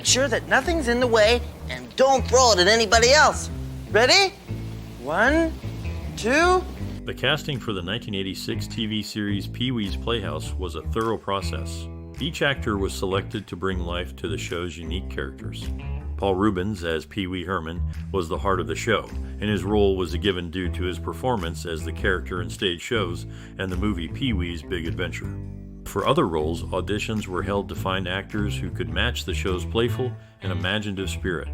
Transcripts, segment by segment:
Sure that nothing's in the way and don't throw it at anybody else. Ready? 1, 2. The casting for the 1986 TV series Pee-wee's Playhouse was a thorough process. Each actor was selected to bring life to the show's unique characters. Paul Reubens, as Pee-wee Herman, was the heart of the show, and his role was given due to his performance as the character in stage shows and the movie Pee-wee's Big Adventure. For other roles, auditions were held to find actors who could match the show's playful and imaginative spirit.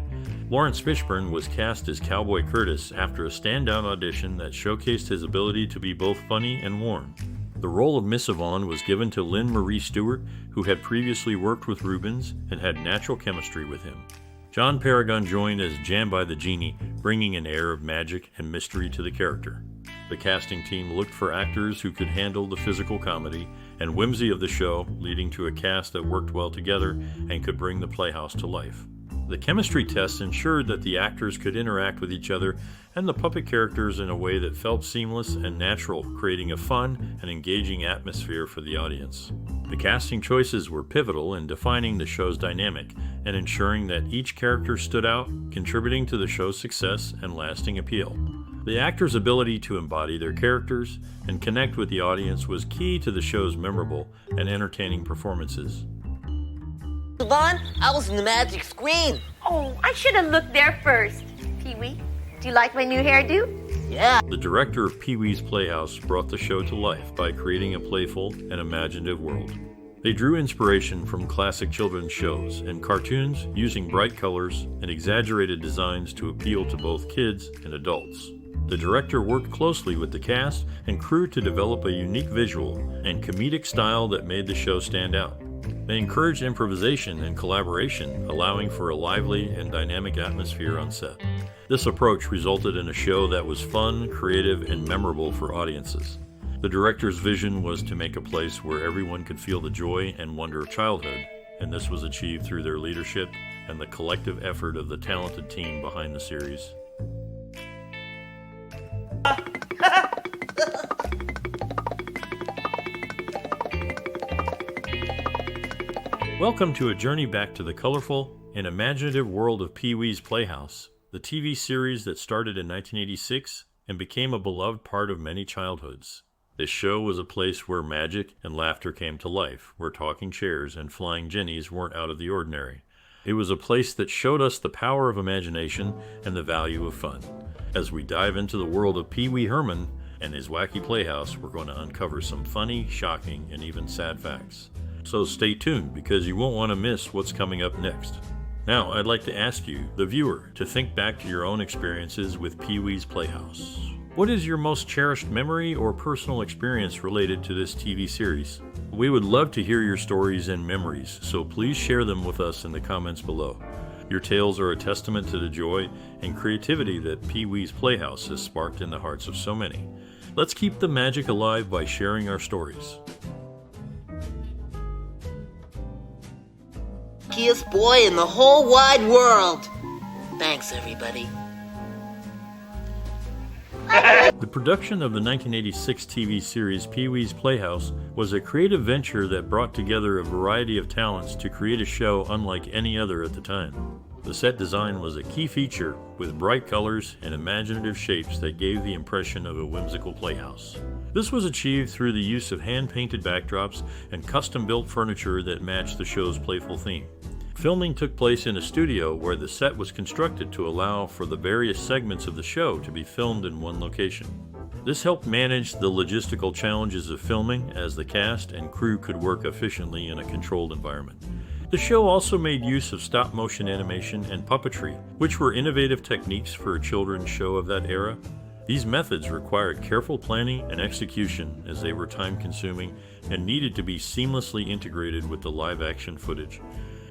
Laurence Fishburne was cast as Cowboy Curtis after a standout audition that showcased his ability to be both funny and warm. The role of Miss Yvonne was given to Lynne Marie Stewart, who had previously worked with Reubens and had natural chemistry with him. John Paragon joined as Jambi the Genie, bringing an air of magic and mystery to the character. The casting team looked for actors who could handle the physical comedy and whimsy of the show, leading to a cast that worked well together and could bring the Playhouse to life. The chemistry tests ensured that the actors could interact with each other and the puppet characters in a way that felt seamless and natural, creating a fun and engaging atmosphere for the audience. The casting choices were pivotal in defining the show's dynamic and ensuring that each character stood out, contributing to the show's success and lasting appeal. The actors' ability to embody their characters and connect with the audience was key to the show's memorable and entertaining performances. Yvonne, I was in the magic screen. Oh, I should have looked there first. Pee-wee, do you like my new hairdo? Yeah. The director of Pee-wee's Playhouse brought the show to life by creating a playful and imaginative world. They drew inspiration from classic children's shows and cartoons, using bright colors and exaggerated designs to appeal to both kids and adults. The director worked closely with the cast and crew to develop a unique visual and comedic style that made the show stand out. They encouraged improvisation and collaboration, allowing for a lively and dynamic atmosphere on set. This approach resulted in a show that was fun, creative, and memorable for audiences. The director's vision was to make a place where everyone could feel the joy and wonder of childhood, and this was achieved through their leadership and the collective effort of the talented team behind the series. Welcome to a journey back to the colorful and imaginative world of Pee-wee's Playhouse, the TV series that started in 1986 and became a beloved part of many childhoods. This show was a place where magic and laughter came to life, where talking chairs and flying jennies weren't out of the ordinary. It was a place that showed us the power of imagination and the value of fun. As we dive into the world of Pee-wee Herman and his wacky playhouse, we're going to uncover some funny, shocking, and even sad facts. So stay tuned, because you won't want to miss what's coming up next. Now, I'd like to ask you, the viewer, to think back to your own experiences with Pee-wee's Playhouse. What is your most cherished memory or personal experience related to this TV series? We would love to hear your stories and memories, so please share them with us in the comments below. Your tales are a testament to the joy and creativity that Pee-wee's Playhouse has sparked in the hearts of so many. Let's keep the magic alive by sharing our stories. Luckiest boy in the whole wide world. Thanks, everybody. The production of the 1986 TV series Pee-wee's Playhouse was a creative venture that brought together a variety of talents to create a show unlike any other at the time. The set design was a key feature, with bright colors and imaginative shapes that gave the impression of a whimsical playhouse. This was achieved through the use of hand-painted backdrops and custom-built furniture that matched the show's playful theme. Filming took place in a studio where the set was constructed to allow for the various segments of the show to be filmed in one location. This helped manage the logistical challenges of filming, as the cast and crew could work efficiently in a controlled environment. The show also made use of stop-motion animation and puppetry, which were innovative techniques for a children's show of that era. These methods required careful planning and execution, as they were time-consuming and needed to be seamlessly integrated with the live-action footage.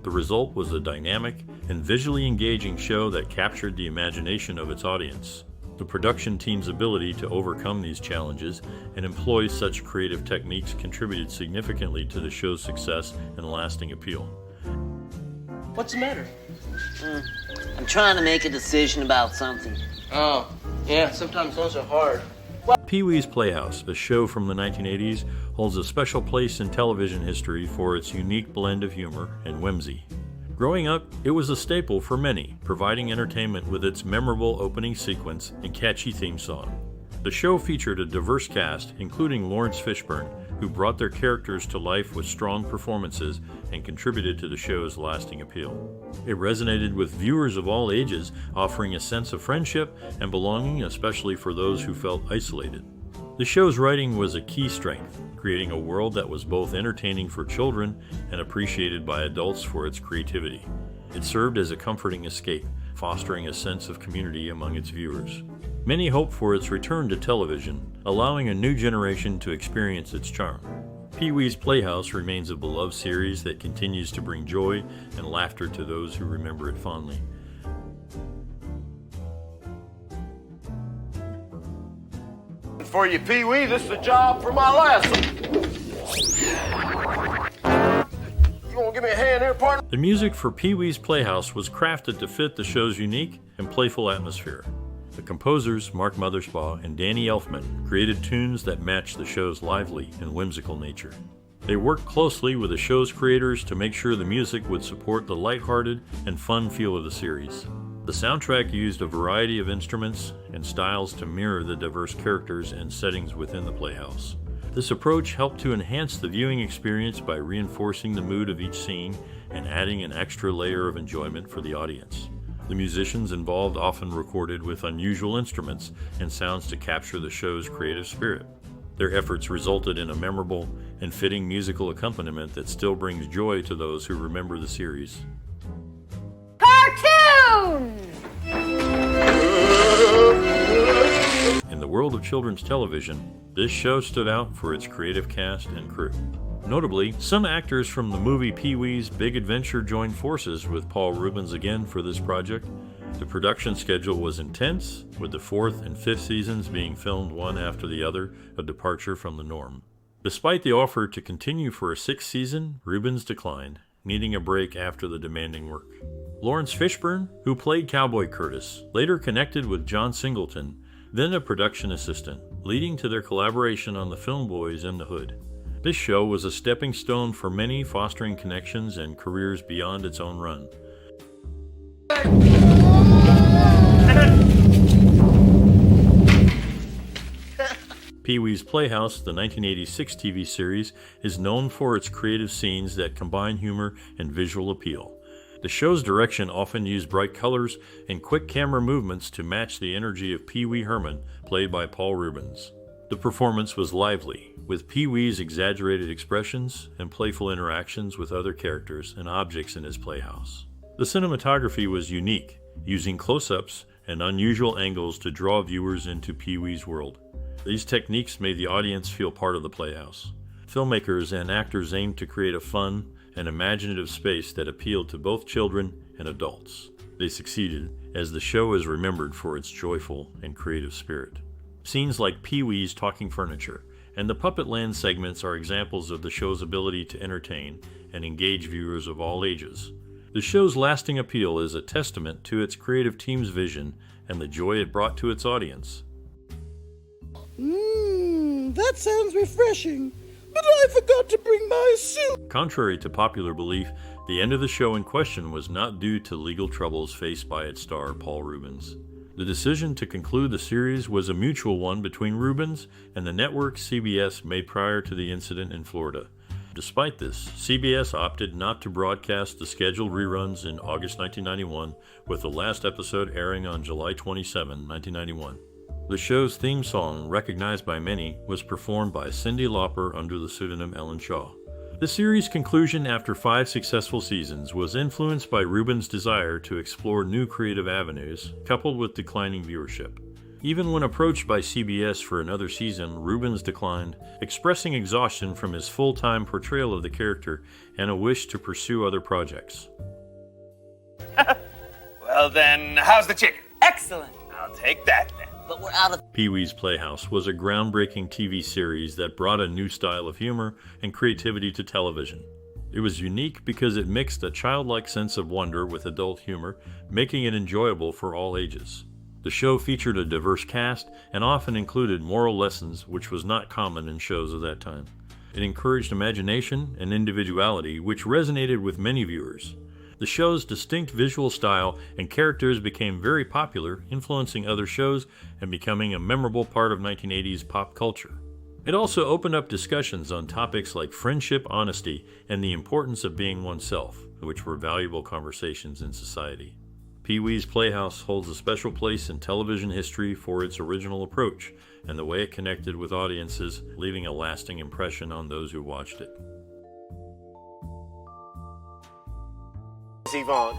The result was a dynamic and visually engaging show that captured the imagination of its audience. The production team's ability to overcome these challenges and employ such creative techniques contributed significantly to the show's success and lasting appeal. What's the matter? I'm trying to make a decision about something. Oh, yeah, sometimes those are hard. Pee-wee's Playhouse, a show from the 1980s, holds a special place in television history for its unique blend of humor and whimsy. Growing up, it was a staple for many, providing entertainment with its memorable opening sequence and catchy theme song. The show featured a diverse cast, including Laurence Fishburne, who brought their characters to life with strong performances and contributed to the show's lasting appeal. It resonated with viewers of all ages, offering a sense of friendship and belonging, especially for those who felt isolated. The show's writing was a key strength, creating a world that was both entertaining for children and appreciated by adults for its creativity. It served as a comforting escape, fostering a sense of community among its viewers. Many hope for its return to television, allowing a new generation to experience its charm. Pee-wee's Playhouse remains a beloved series that continues to bring joy and laughter to those who remember it fondly. For you, Pee-wee, this is a job for my last one. You want to give me a hand here, partner? The music for Pee-wee's Playhouse was crafted to fit the show's unique and playful atmosphere. The composers, Mark Mothersbaugh and Danny Elfman, created tunes that matched the show's lively and whimsical nature. They worked closely with the show's creators to make sure the music would support the lighthearted and fun feel of the series. The soundtrack used a variety of instruments and styles to mirror the diverse characters and settings within the Playhouse. This approach helped to enhance the viewing experience by reinforcing the mood of each scene and adding an extra layer of enjoyment for the audience. The musicians involved often recorded with unusual instruments and sounds to capture the show's creative spirit. Their efforts resulted in a memorable and fitting musical accompaniment that still brings joy to those who remember the series. Cartoon! In the world of children's television, this show stood out for its creative cast and crew. Notably, some actors from the movie Pee-wee's Big Adventure joined forces with Paul Reubens again for this project. The production schedule was intense, with the 4th and 5th seasons being filmed one after the other, a departure from the norm. Despite the offer to continue for a 6th season, Reubens declined, needing a break after the demanding work. Laurence Fishburne, who played Cowboy Curtis, later connected with John Singleton, then a production assistant, leading to their collaboration on The Film Boys and The Hood. This show was a stepping stone for many, fostering connections and careers beyond its own run. Pee-wee's Playhouse, the 1986 TV series, is known for its creative scenes that combine humor and visual appeal. The show's direction often used bright colors and quick camera movements to match the energy of Pee-wee Herman, played by Paul Reubens. The performance was lively, with Pee-wee's exaggerated expressions and playful interactions with other characters and objects in his playhouse. The cinematography was unique, using close-ups and unusual angles to draw viewers into Pee-wee's world. These techniques made the audience feel part of the Playhouse. Filmmakers and actors aimed to create a fun and imaginative space that appealed to both children and adults. They succeeded, as the show is remembered for its joyful and creative spirit. Scenes like Pee-wee's talking furniture and the Puppet Land segments are examples of the show's ability to entertain and engage viewers of all ages. The show's lasting appeal is a testament to its creative team's vision and the joy it brought to its audience. That sounds refreshing, but I forgot to bring my suit. Contrary to popular belief, the end of the show in question was not due to legal troubles faced by its star, Paul Reubens. The decision to conclude the series was a mutual one between Reubens and the network CBS made prior to the incident in Florida. Despite this, CBS opted not to broadcast the scheduled reruns in August 1991, with the last episode airing on July 27, 1991. The show's theme song, recognized by many, was performed by Cyndi Lauper under the pseudonym Ellen Shaw. The series' conclusion after 5 successful seasons was influenced by Reubens' desire to explore new creative avenues, coupled with declining viewership. Even when approached by CBS for another season, Reubens declined, expressing exhaustion from his full-time portrayal of the character and a wish to pursue other projects. Well then, how's the chicken? Excellent. I'll take that then. But we're out of... Pee-wee's Playhouse was a groundbreaking TV series that brought a new style of humor and creativity to television. It was unique because it mixed a childlike sense of wonder with adult humor, making it enjoyable for all ages. The show featured a diverse cast and often included moral lessons, which was not common in shows of that time. It encouraged imagination and individuality, which resonated with many viewers. The show's distinct visual style and characters became very popular, influencing other shows and becoming a memorable part of 1980s pop culture. It also opened up discussions on topics like friendship, honesty, and the importance of being oneself, which were valuable conversations in society. Pee-wee's Playhouse holds a special place in television history for its original approach and the way it connected with audiences, leaving a lasting impression on those who watched it. Yvonne.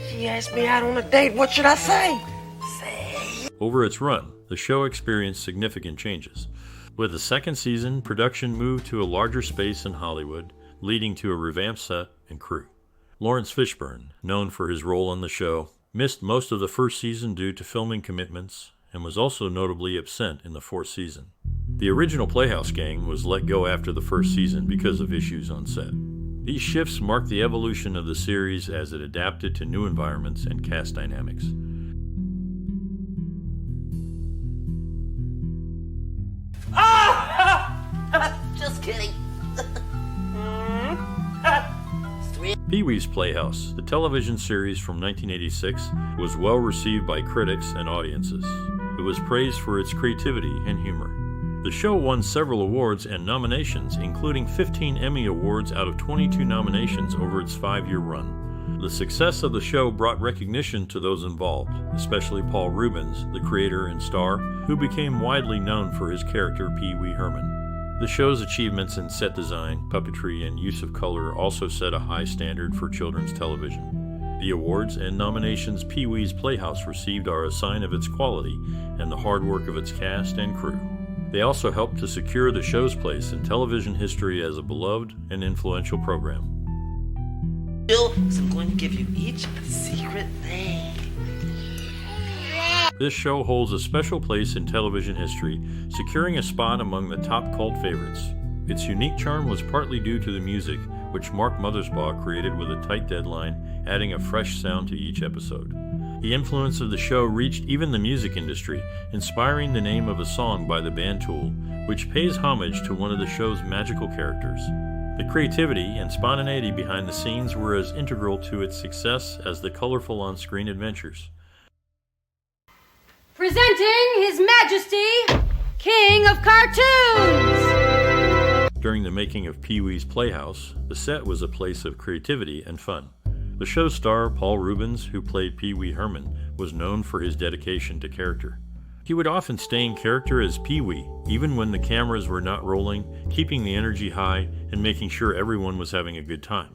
She asked me out on a date. What should I say? Over its run, the show experienced significant changes. With the second season, production moved to a larger space in Hollywood, leading to a revamped set and crew. Laurence Fishburne, known for his role on the show, missed most of the first season due to filming commitments and was also notably absent in the fourth season. The original Playhouse gang was let go after the first season because of issues on set. These shifts marked the evolution of the series as it adapted to new environments and cast dynamics. Just kidding. Pee-wee's Playhouse, the television series from 1986, was well received by critics and audiences. It was praised for its creativity and humor. The show won several awards and nominations, including 15 Emmy Awards out of 22 nominations over its 5-year run. The success of the show brought recognition to those involved, especially Paul Reubens, the creator and star, who became widely known for his character Pee-wee Herman. The show's achievements in set design, puppetry, and use of color also set a high standard for children's television. The awards and nominations Pee-wee's Playhouse received are a sign of its quality and the hard work of its cast and crew. They also helped to secure the show's place in television history as a beloved and influential program. So I'm going to give you each a secret thing. This show holds a special place in television history, securing a spot among the top cult favorites. Its unique charm was partly due to the music, which Mark Mothersbaugh created with a tight deadline, adding a fresh sound to each episode. The influence of the show reached even the music industry, inspiring the name of a song by the band Tool, which pays homage to one of the show's magical characters. The creativity and spontaneity behind the scenes were as integral to its success as the colorful on-screen adventures. Presenting His Majesty, King of Cartoons! During the making of Pee-wee's Playhouse, the set was a place of creativity and fun. The show's star, Paul Reubens, who played Pee-wee Herman, was known for his dedication to character. He would often stay in character as Pee-wee, even when the cameras were not rolling, keeping the energy high and making sure everyone was having a good time.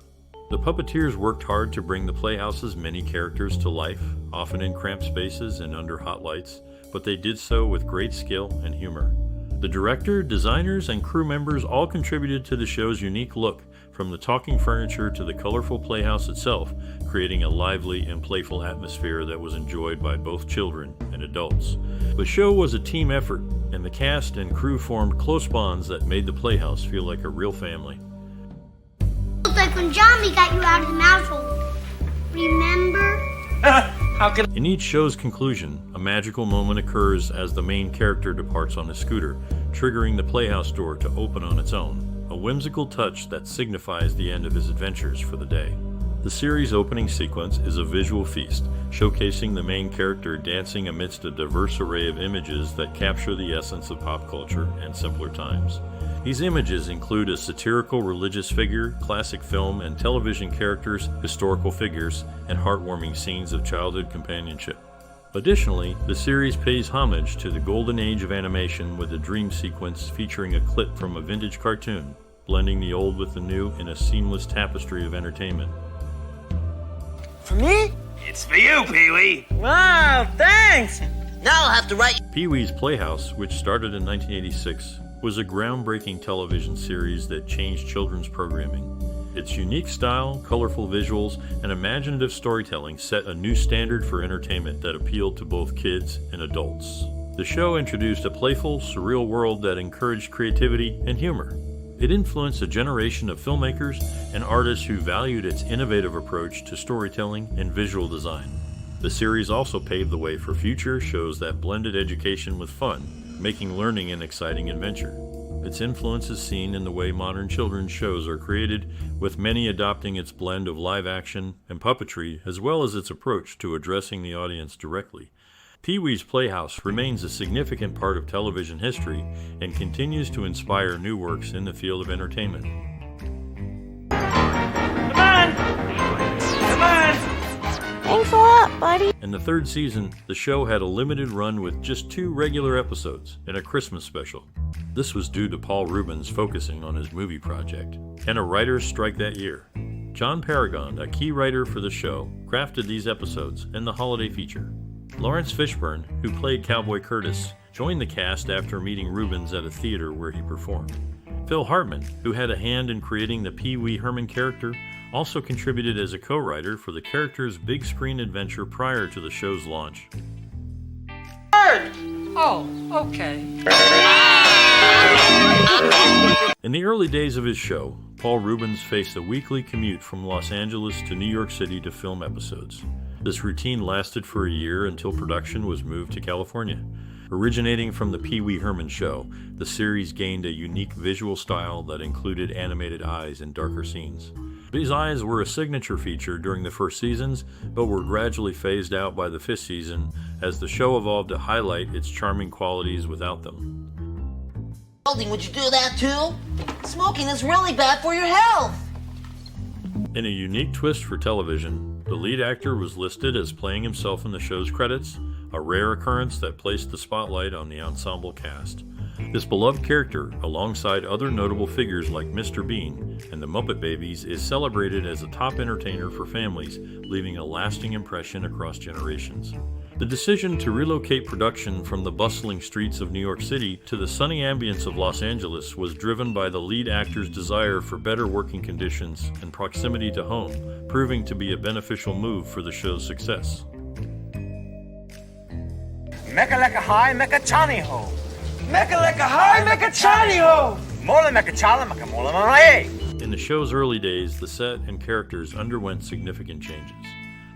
The puppeteers worked hard to bring the Playhouse's many characters to life, often in cramped spaces and under hot lights, but they did so with great skill and humor. The director, designers, and crew members all contributed to the show's unique look, from the talking furniture to the colorful Playhouse itself, creating a lively and playful atmosphere that was enjoyed by both children and adults. The show was a team effort, and the cast and crew formed close bonds that made the Playhouse feel like a real family. Looks like when Jambi got you out of the mouse hole. Remember? In each show's conclusion, a magical moment occurs as the main character departs on a scooter, triggering the Playhouse door to open on its own, a whimsical touch that signifies the end of his adventures for the day. The series' opening sequence is a visual feast, showcasing the main character dancing amidst a diverse array of images that capture the essence of pop culture and simpler times. These images include a satirical religious figure, classic film and television characters, historical figures, and heartwarming scenes of childhood companionship. Additionally, the series pays homage to the golden age of animation with a dream sequence featuring a clip from a vintage cartoon, blending the old with the new in a seamless tapestry of entertainment. For me? It's for you, Pee-wee. Wow, thanks. Now I'll have to write. Pee-wee's Playhouse, which started in 1986, was a groundbreaking television series that changed children's programming. Its unique style, colorful visuals, and imaginative storytelling set a new standard for entertainment that appealed to both kids and adults. The show introduced a playful, surreal world that encouraged creativity and humor. It influenced a generation of filmmakers and artists who valued its innovative approach to storytelling and visual design. The series also paved the way for future shows that blended education with fun, making learning an exciting adventure. Its influence is seen in the way modern children's shows are created, with many adopting its blend of live action and puppetry, as well as its approach to addressing the audience directly. Pee-wee's Playhouse remains a significant part of television history and continues to inspire new works in the field of entertainment. Come on! Come on! Thanks a lot, buddy. In the third season, the show had a limited run with just 2 regular episodes and a Christmas special. This was due to Paul Reubens focusing on his movie project, and a writer's strike that year. John Paragon, a key writer for the show, crafted these episodes and the holiday feature. Laurence Fishburne, who played Cowboy Curtis, joined the cast after meeting Reubens at a theater where he performed. Phil Hartman, who had a hand in creating the Pee Wee Herman character, also contributed as a co-writer for the character's big screen adventure prior to the show's launch. Oh, okay. In the early days of his show, Paul Reubens faced a weekly commute from Los Angeles to New York City to film episodes. This routine lasted for a year until production was moved to California. Originating from the Pee Wee Herman show, the series gained a unique visual style that included animated eyes and darker scenes. These eyes were a signature feature during the first seasons, but were gradually phased out by the 5th season as the show evolved to highlight its charming qualities without them. Would you do that too? Smoking is really bad for your health. In a unique twist for television, the lead actor was listed as playing himself in the show's credits, a rare occurrence that placed the spotlight on the ensemble cast. This beloved character, alongside other notable figures like Mr. Bean and the Muppet Babies, is celebrated as a top entertainer for families, leaving a lasting impression across generations. The decision to relocate production from the bustling streets of New York City to the sunny ambience of Los Angeles was driven by the lead actor's desire for better working conditions and proximity to home, proving to be a beneficial move for the show's success. Mecca lecca high, mecca chani ho. Mecca lecca high, mecca chani ho. Mola mecca chala, mecca mola marae. In the show's early days, the set and characters underwent significant changes.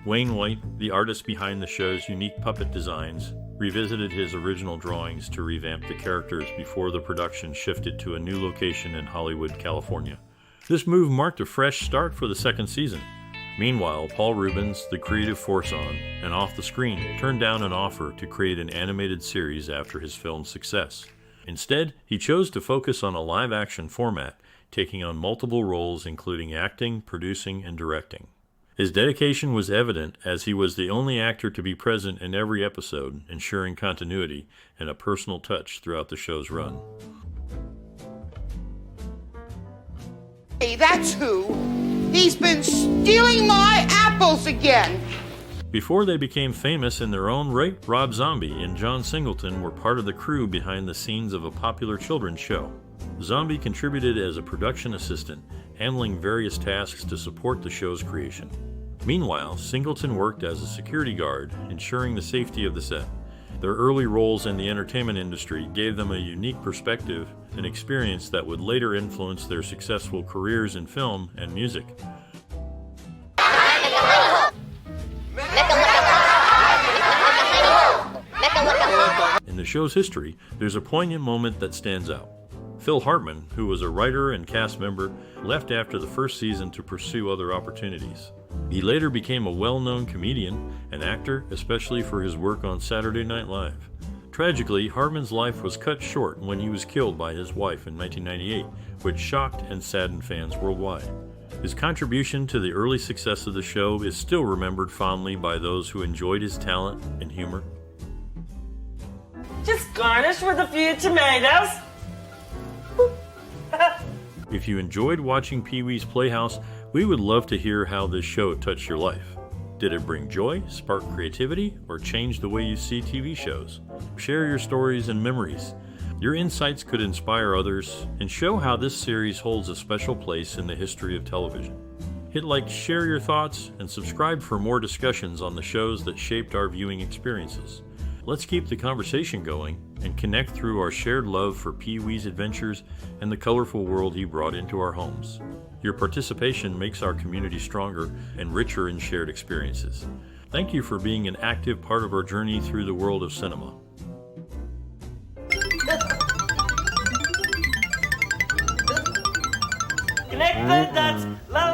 Wayne White, the artist behind the show's unique puppet designs, revisited his original drawings to revamp the characters before the production shifted to a new location in Hollywood, California. This move marked a fresh start for the second season. Meanwhile, Paul Reubens, the creative force on and off the screen, turned down an offer to create an animated series after his film's success. Instead, he chose to focus on a live-action format, taking on multiple roles including acting, producing, and directing. His dedication was evident as he was the only actor to be present in every episode, ensuring continuity and a personal touch throughout the show's run. Hey, that's who. He's been stealing my apples again. Before they became famous in their own right, Rob Zombie and John Singleton were part of the crew behind the scenes of a popular children's show. Zombie contributed as a production assistant, handling various tasks to support the show's creation. Meanwhile, Singleton worked as a security guard, ensuring the safety of the set. Their early roles in the entertainment industry gave them a unique perspective and experience that would later influence their successful careers in film and music. In the show's history, there's a poignant moment that stands out. Phil Hartman, who was a writer and cast member, left after the first season to pursue other opportunities. He later became a well-known comedian and actor, especially for his work on Saturday Night Live. Tragically, Hartman's life was cut short when he was killed by his wife in 1998, which shocked and saddened fans worldwide. His contribution to the early success of the show is still remembered fondly by those who enjoyed his talent and humor. Just garnish with a few tomatoes. If you enjoyed watching Pee-wee's Playhouse, we would love to hear how this show touched your life. Did it bring joy, spark creativity, or change the way you see TV shows? Share your stories and memories. Your insights could inspire others and show how this series holds a special place in the history of television. Hit like, share your thoughts, and subscribe for more discussions on the shows that shaped our viewing experiences. Let's keep the conversation going and connect through our shared love for Pee-wee's adventures and the colorful world he brought into our homes. Your participation makes our community stronger and richer in shared experiences. Thank you for being an active part of our journey through the world of cinema. the nuts. La